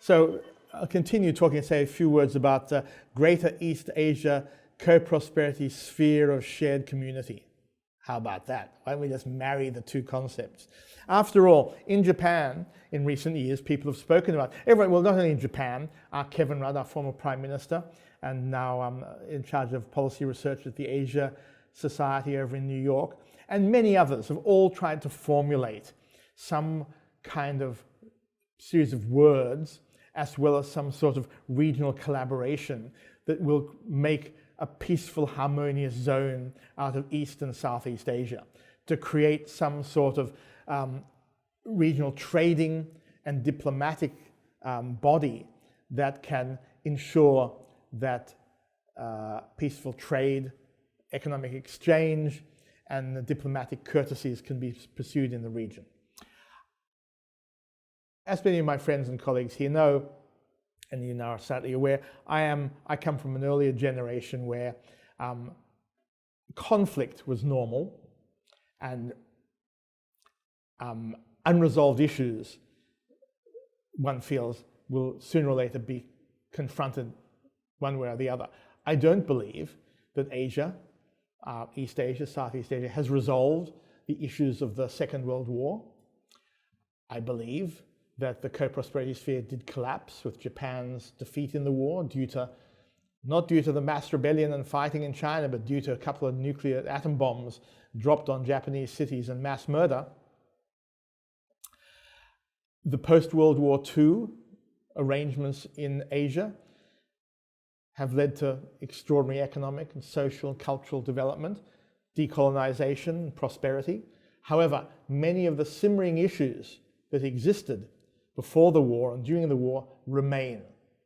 So I'll continue talking and say a few words about Greater East Asia co-prosperity sphere of shared community. How about that? Why don't we just marry the two concepts? After all, in Japan, in recent years, people have spoken about, well, not only in Japan, Kevin Rudd, our former Prime Minister, and now in charge of policy research at the Asia Society over in New York, and many others have all tried to formulate some kind of series of words as well as some sort of regional collaboration that will make a peaceful, harmonious zone out of East and Southeast Asia, to create some sort of regional trading and diplomatic body that can ensure that peaceful trade, economic exchange, and the diplomatic courtesies can be pursued in the region. As many of my friends and colleagues here know, and you now are sadly aware, I come from an earlier generation where conflict was normal, and unresolved issues, one feels, will sooner or later be confronted one way or the other. I don't believe that Asia, East Asia, Southeast Asia, has resolved the issues of the Second World War. I believe that the co-prosperity sphere did collapse with Japan's defeat in the war, not due to the mass rebellion and fighting in China, but due to a couple of nuclear atom bombs dropped on Japanese cities and mass murder. The post-World War II arrangements in Asia have led to extraordinary economic and social and cultural development, decolonization and prosperity. However, many of the simmering issues that existed before the war and during the war remain,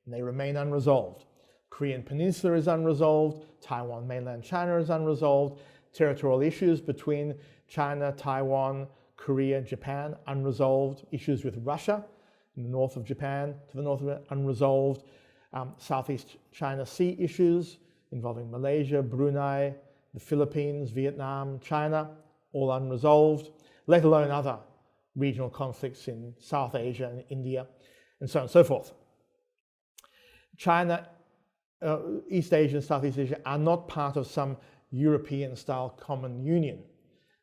and they remain unresolved. Korean Peninsula is unresolved, Taiwan, mainland China is unresolved, territorial issues between China, Taiwan, Korea, Japan, unresolved, issues with Russia in the north of Japan, to the north of it, unresolved, Southeast China Sea issues involving Malaysia, Brunei, the Philippines, Vietnam, China, all unresolved, let alone other regional conflicts in South Asia and India, and so on and so forth. China, East Asia and Southeast Asia are not part of some European-style common union.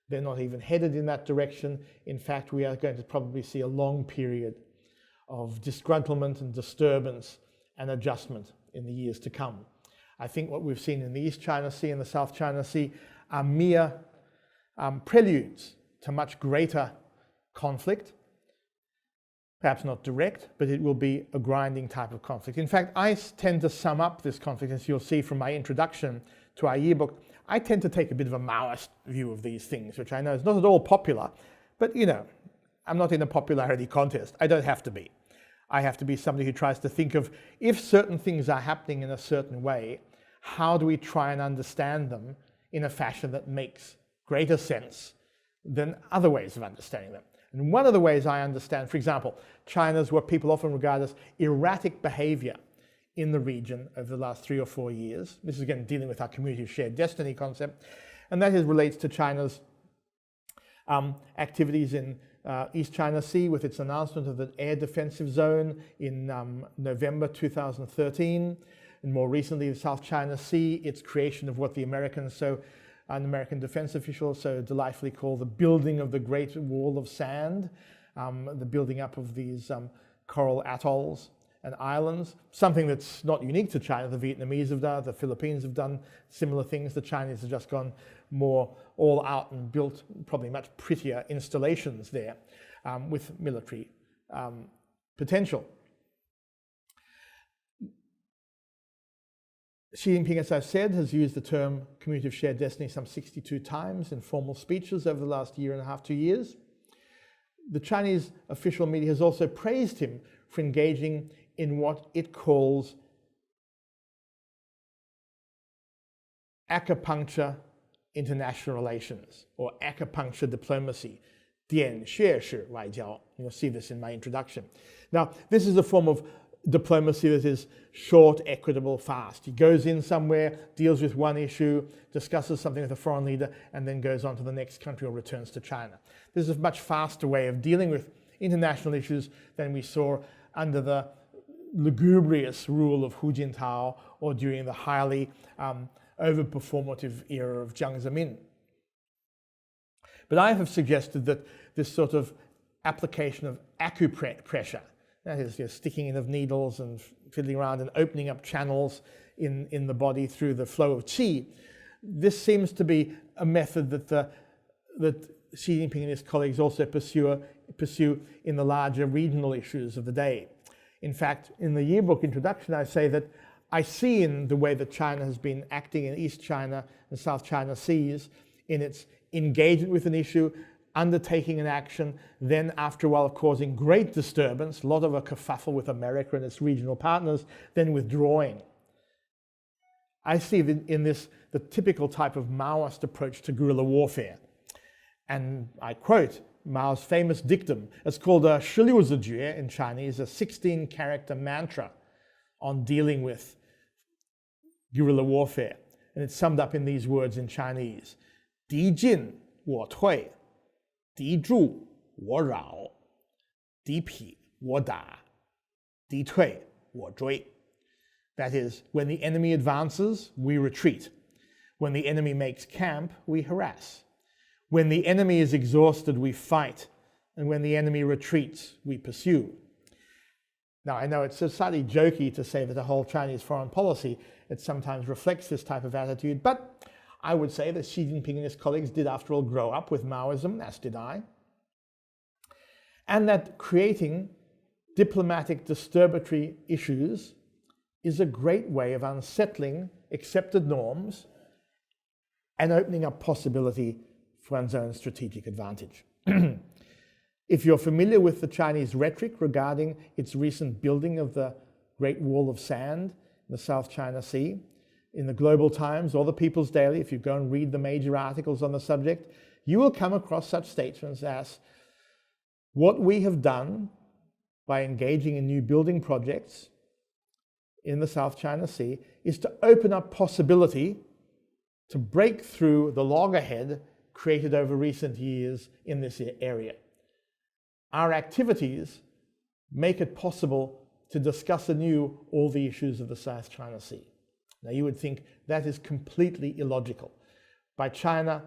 They're not even headed in that direction. In fact, we are going to probably see a long period of disgruntlement and disturbance and adjustment in the years to come. I think what we've seen in the East China Sea and the South China Sea are mere preludes to much greater conflict, perhaps not direct, but it will be a grinding type of conflict. In fact, I tend to sum up this conflict, as you'll see from my introduction to our yearbook. I tend to take a bit of a Maoist view of these things, which I know is not at all popular, but you know, I'm not in a popularity contest. I don't have to be. I have to be somebody who tries to think of, if certain things are happening in a certain way, how do we try and understand them in a fashion that makes greater sense than other ways of understanding them? And one of the ways I understand, for example, China's what people often regard as erratic behavior in the region over the last 3 or 4 years. This is again dealing with our community of shared destiny concept, and that relates to China's activities in East China Sea with its announcement of the air defensive zone in November 2013, and more recently the South China Sea, its creation of what the Americans, an American defense official so delightfully called the building of the Great Wall of Sand, the building up of these coral atolls and islands, something that's not unique to China. The Vietnamese have done it, the Philippines have done similar things. The Chinese have just gone more all out and built probably much prettier installations there with military potential. Xi Jinping, as I've said, has used the term community of shared destiny some 62 times in formal speeches over the last 1.5 to 2 years. The Chinese official media has also praised him for engaging in what it calls acupuncture international relations, or acupuncture diplomacy, 点穴式外交. You'll see this in my introduction. Now, this is a form of diplomacy that is short, equitable, fast. He goes in somewhere, deals with one issue, discusses something with a foreign leader, and then goes on to the next country or returns to China. This is a much faster way of dealing with international issues than we saw under the lugubrious rule of Hu Jintao or during the highly over-performative era of Jiang Zemin. But I have suggested that this sort of application of acupressure, that is, sticking in of needles and fiddling around and opening up channels in the body through the flow of qi, this seems to be a method that Xi Jinping and his colleagues also pursue in the larger regional issues of the day. In fact, in the yearbook introduction, I say that I see in the way that China has been acting in East China and South China Seas, in its engagement with an issue, undertaking an action, then after a while of causing great disturbance, a lot of a kerfuffle with America and its regional partners, then withdrawing. I see in this the typical type of Maoist approach to guerrilla warfare. And I quote Mao's famous dictum. It's called a 16字诀 in Chinese, a 16-character mantra on dealing with guerrilla warfare. And it's summed up in these words in Chinese: 敌进我退，敌驻我扰，敌疲我打，敌退我追. That is, when the enemy advances, we retreat. When the enemy makes camp, we harass. When the enemy is exhausted, we fight. And when the enemy retreats, we pursue. Now, I know it's slightly jokey to say that the whole Chinese foreign policy, it sometimes reflects this type of attitude, but I would say that Xi Jinping and his colleagues did, after all, grow up with Maoism, as did I. And that creating diplomatic disturbatory issues is a great way of unsettling accepted norms and opening up possibility for one's own strategic advantage. If you're familiar with the Chinese rhetoric regarding its recent building of the Great Wall of Sand in the South China Sea, in the Global Times or the People's Daily, if you go and read the major articles on the subject, you will come across such statements as, what we have done by engaging in new building projects in the South China Sea is to open up possibility to break through the loggerhead created over recent years in this area. Our activities make it possible to discuss anew all the issues of the South China Sea. Now, you would think that is completely illogical. By China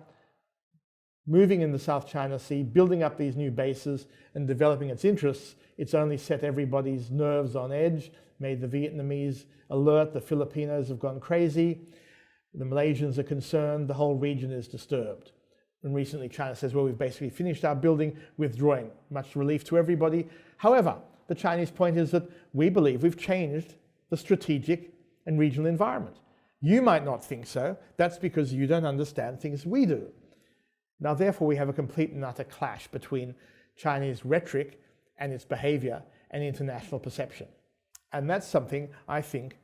moving in the South China Sea, building up these new bases and developing its interests, it's only set everybody's nerves on edge, made the Vietnamese alert, the Filipinos have gone crazy, the Malaysians are concerned, the whole region is disturbed. And recently China says, well, we've basically finished our building, withdrawing. Much relief to everybody. However, the Chinese point is that we believe we've changed the strategic and regional environment. You might not think so. That's because you don't understand things we do. Now, therefore, we have a complete and utter clash between Chinese rhetoric and its behavior and international perception. And that's something I think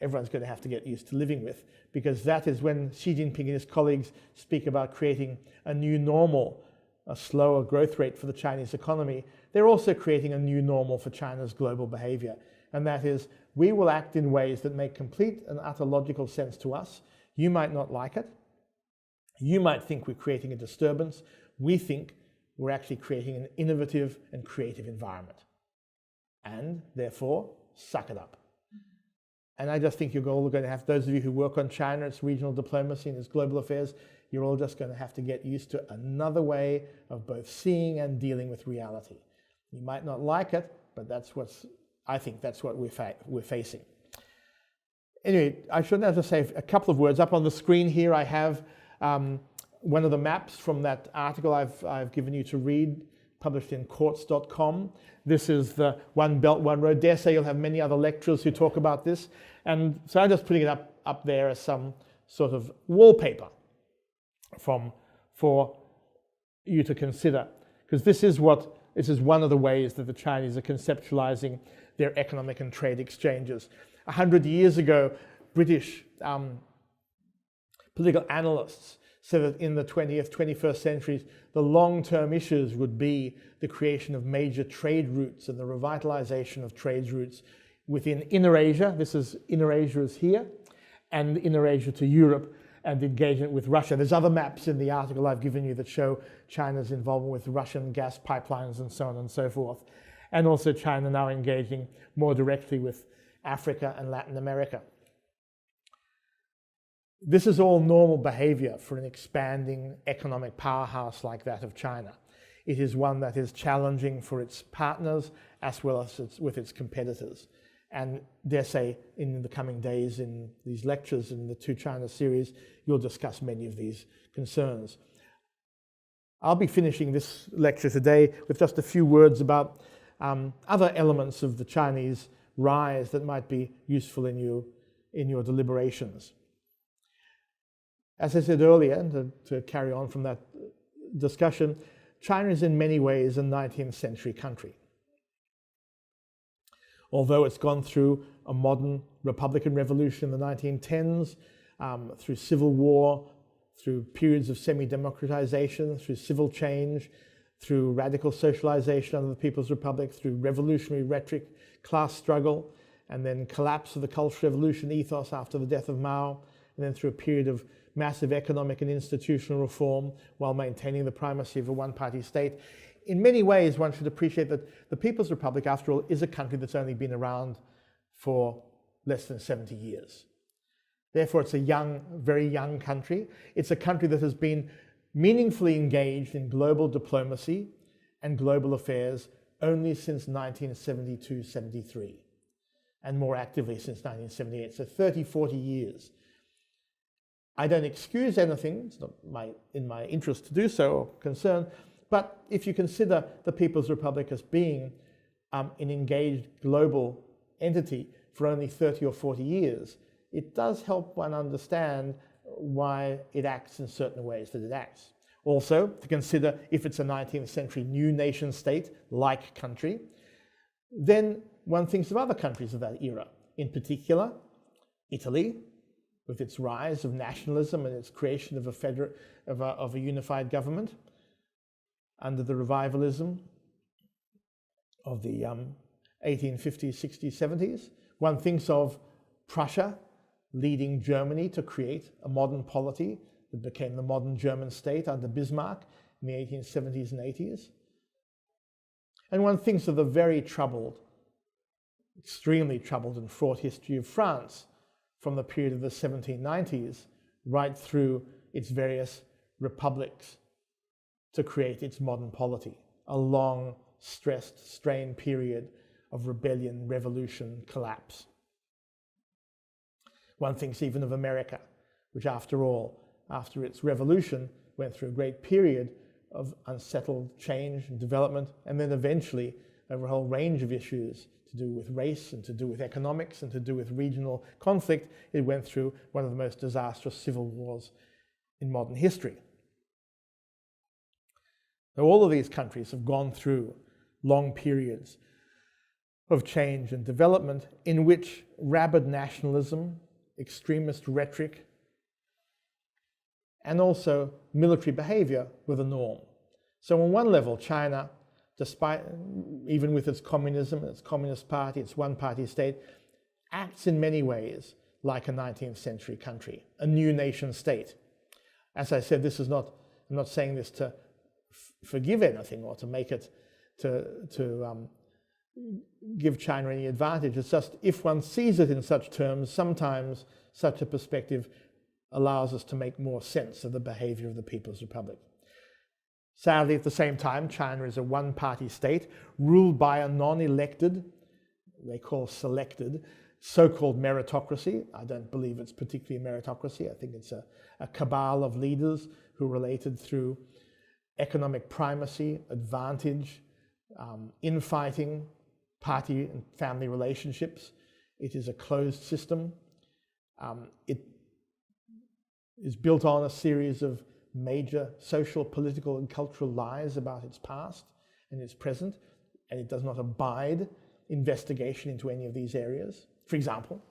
everyone's going to have to get used to living with, because that is when Xi Jinping and his colleagues speak about creating a new normal, a slower growth rate for the Chinese economy. They're also creating a new normal for China's global behavior. And that is, we will act in ways that make complete and utter logical sense to us. You might not like it. You might think we're creating a disturbance. We think we're actually creating an innovative and creative environment. And therefore, suck it up. And I just think you're all going to have, those of you who work on China, its regional diplomacy and its global affairs, you're all just going to have to get used to another way of both seeing and dealing with reality. You might not like it, but I think that's what we're facing. Anyway, I should now just say a couple of words. Up on the screen here, I have one of the maps from that article I've given you to read, published in quartz.com. This is the One Belt, One Road. Dare say you'll have many other lecturers who talk about this. And so I'm just putting it up there as some sort of wallpaper for you to consider. Because this is one of the ways that the Chinese are conceptualizing their economic and trade exchanges. 100 years ago, British political analysts said that in the 20th, 21st centuries, the long-term issues would be the creation of major trade routes and the revitalization of trade routes within Inner Asia. Inner Asia is here, and Inner Asia to Europe, and engagement with Russia. There's other maps in the article I've given you that show China's involvement with Russian gas pipelines and so on and so forth. and also China now engaging more directly with Africa and Latin America. This is all normal behavior for an expanding economic powerhouse like that of China. It is one that is challenging for its partners as well as with its competitors. And dare say, in the coming days in these lectures in the Two China series, you'll discuss many of these concerns. I'll be finishing this lecture today with just a few words about other elements of the Chinese rise that might be useful in your deliberations. As I said earlier, and to carry on from that discussion, China is in many ways a 19th century country. Although it's gone through a modern Republican revolution in the 1910s, through civil war, through periods of semi-democratization, through civil change, through radical socialization under the People's Republic, through revolutionary rhetoric, class struggle, and then collapse of the Cultural Revolution ethos after the death of Mao, and then through a period of massive economic and institutional reform while maintaining the primacy of a one-party state. In many ways, one should appreciate that the People's Republic, after all, is a country that's only been around for less than 70 years. Therefore, it's a young, very young country. It's a country that has been meaningfully engaged in global diplomacy and global affairs only since 1972-73, and more actively since 1978, so 30, 40 years. I don't excuse anything, it's not in my interest to do so or concern, but if you consider the People's Republic as being an engaged global entity for only 30 or 40 years, it does help one understand why it acts in certain ways that it acts. Also, to consider if it's a 19th century new nation state-like country, then one thinks of other countries of that era, in particular Italy, with its rise of nationalism and its creation of a unified government under the revivalism of the 1850s, 60s, 70s. One thinks of Prussia leading Germany to create a modern polity that became the modern German state under Bismarck in the 1870s and 80s. And one thinks of the very troubled, extremely troubled and fraught history of France from the period of the 1790s right through its various republics to create its modern polity, a long, stressed, strained period of rebellion, revolution, collapse. One thinks even of America, which after all, after its revolution, went through a great period of unsettled change and development, and then eventually over a whole range of issues to do with race and to do with economics and to do with regional conflict, it went through one of the most disastrous civil wars in modern history. Now, all of these countries have gone through long periods of change and development in which rabid nationalism, extremist rhetoric, and also military behavior were the norm. So on one level, China, despite, even with its communism, its communist party, its one-party state, acts in many ways like a 19th century country, a new nation state. As I said, I'm not saying this to forgive anything or to make it, to give China any advantage. It's just, if one sees it in such terms, sometimes such a perspective allows us to make more sense of the behavior of the People's Republic. Sadly, at the same time, China is a one-party state ruled by a non-elected, they call selected, so-called meritocracy. I don't believe it's particularly a meritocracy. I think it's a cabal of leaders who are related through economic primacy, advantage, infighting, party and family relationships. It is a closed system. It is built on a series of major social, political, and cultural lies about its past and its present, and it does not abide investigation into any of these areas. For example,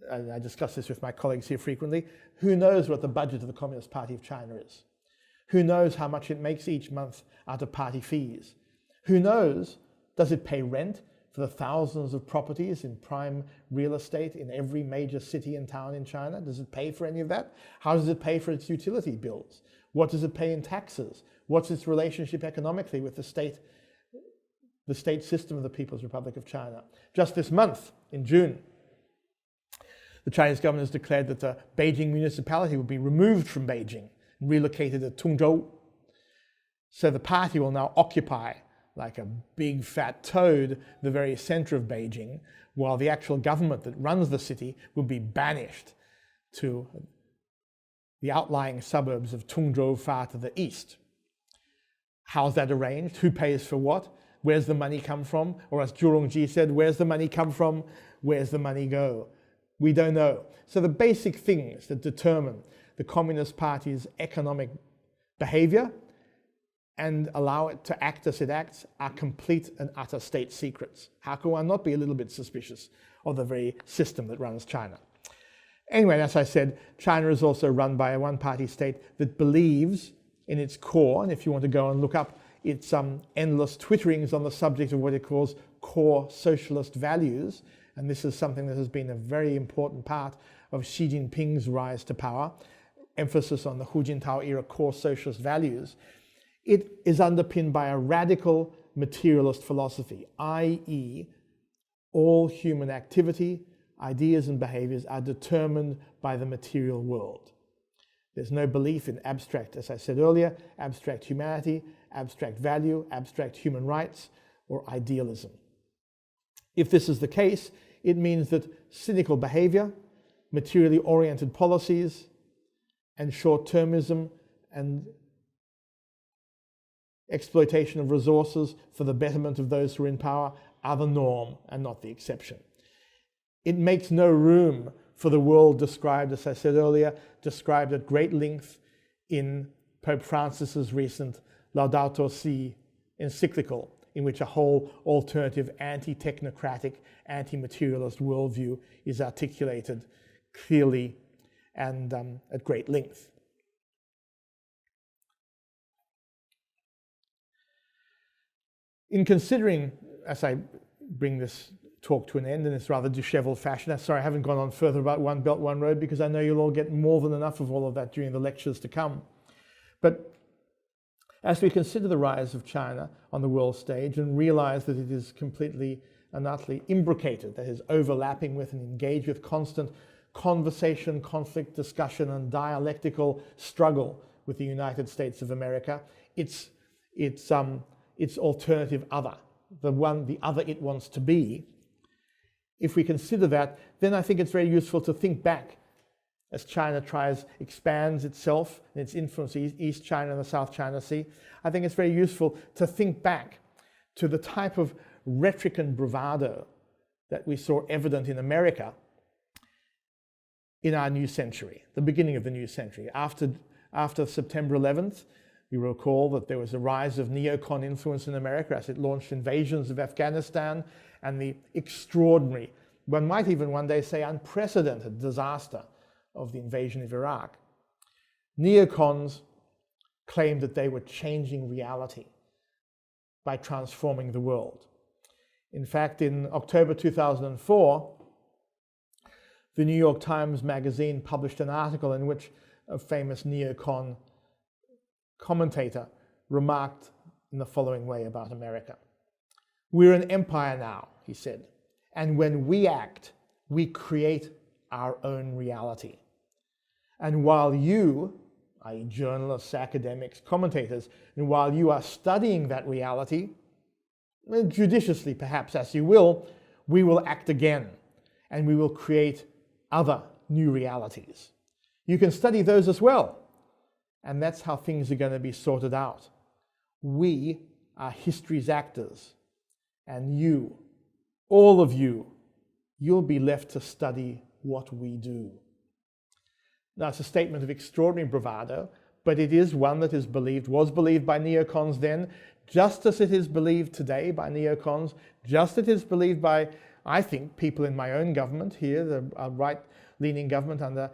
and I discuss this with my colleagues here frequently, who knows what the budget of the Communist Party of China is? Who knows how much it makes each month out of party fees? Who knows, does it pay rent for the thousands of properties in prime real estate in every major city and town in China? Does it pay for any of that? How does it pay for its utility bills? What does it pay in taxes? What's its relationship economically with the the state system of the People's Republic of China. Just this month, in June, the Chinese government has declared that the Beijing municipality will be removed from Beijing and relocated to Tungzhou. So the party will now occupy, like a big fat toad, the very center of Beijing, while the actual government that runs the city will be banished to the outlying suburbs of Tungzhou far to the east. How's that arranged? Who pays for what? Where's the money come from? Or as Zhurongji said, where's the money come from? Where's the money go? We don't know. So the basic things that determine the Communist Party's economic behavior and allow it to act as it acts are complete and utter state secrets. How can one not be a little bit suspicious of the very system that runs China? Anyway, as I said, China is also run by a one-party state that believes in its core, and if you want to go and look up its endless twitterings on the subject of what it calls core socialist values, and this is something that has been a very important part of Xi Jinping's rise to power, emphasis on the Hu Jintao era core socialist values. It is underpinned by a radical materialist philosophy, i.e., all human activity, ideas and behaviors are determined by the material world. There's no belief in abstract, as I said earlier, abstract humanity, abstract value, abstract human rights, or idealism. If this is the case, it means that cynical behavior, materially oriented policies, and short-termism and exploitation of resources for the betterment of those who are in power are the norm and not the exception. It makes no room for the world described, as I said earlier, described at great length in Pope Francis's recent Laudato Si encyclical, in which a whole alternative anti-technocratic, anti-materialist worldview is articulated clearly and at great length. In considering, as I bring this talk to an end in this rather disheveled fashion, sorry I haven't gone on further about One Belt, One Road, because I know you'll all get more than enough of all of that during the lectures to come. But as we consider the rise of China on the world stage and realize that it is completely and utterly imbricated, that is, overlapping with and engaged with constant conversation, conflict, discussion, and dialectical struggle with the United States of America, its alternative other, the other it wants to be. If we consider that, then I think it's very useful to think back as China expands itself and its influence East China and the South China Sea. I think it's very useful to think back to the type of rhetoric and bravado that we saw evident in America in our new century, the beginning of the new century. After September 11th, you recall that there was a rise of neocon influence in America as it launched invasions of Afghanistan and the extraordinary, one might even one day say unprecedented disaster of the invasion of Iraq. Neocons claimed that they were changing reality by transforming the world. In fact, in October 2004, the New York Times magazine published an article in which a famous neocon commentator remarked in the following way about America. "We're an empire now," he said, "and when we act, we create our own reality. And while you, i.e. journalists, academics, commentators, and while you are studying that reality, judiciously perhaps as you will, we will act again, and we will create other new realities. You can study those as well, and that's how things are going to be sorted out. We are history's actors, and you, all of you, you'll be left to study what we do." Now, it's a statement of extraordinary bravado, but it is one that was believed by neocons then, just as it is believed today by neocons, just as it is believed by, I think, people in my own government here, the right-leaning government under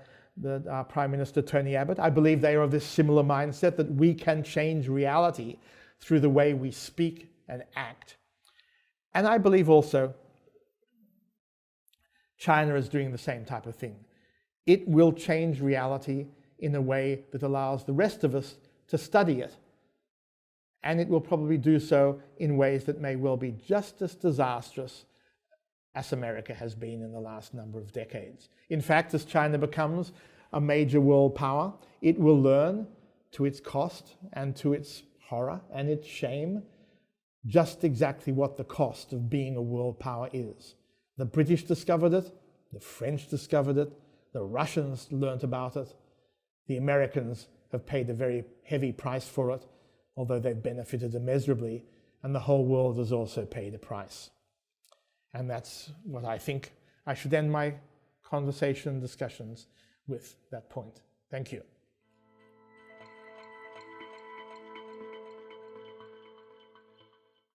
our Prime Minister Tony Abbott. I believe they are of this similar mindset that we can change reality through the way we speak and act. And I believe also China is doing the same type of thing. It will change reality in a way that allows the rest of us to study it and it will probably do so in ways that may well be just as disastrous as America has been in the last number of decades. In fact, as China becomes a major world power, it will learn, to its cost and to its horror and its shame, just exactly what the cost of being a world power is. The British discovered it, the French discovered it, the Russians learnt about it, the Americans have paid a very heavy price for it, although they've benefited immeasurably, and the whole world has also paid a price. And that's what I think I should end my conversation discussions with that point. Thank you.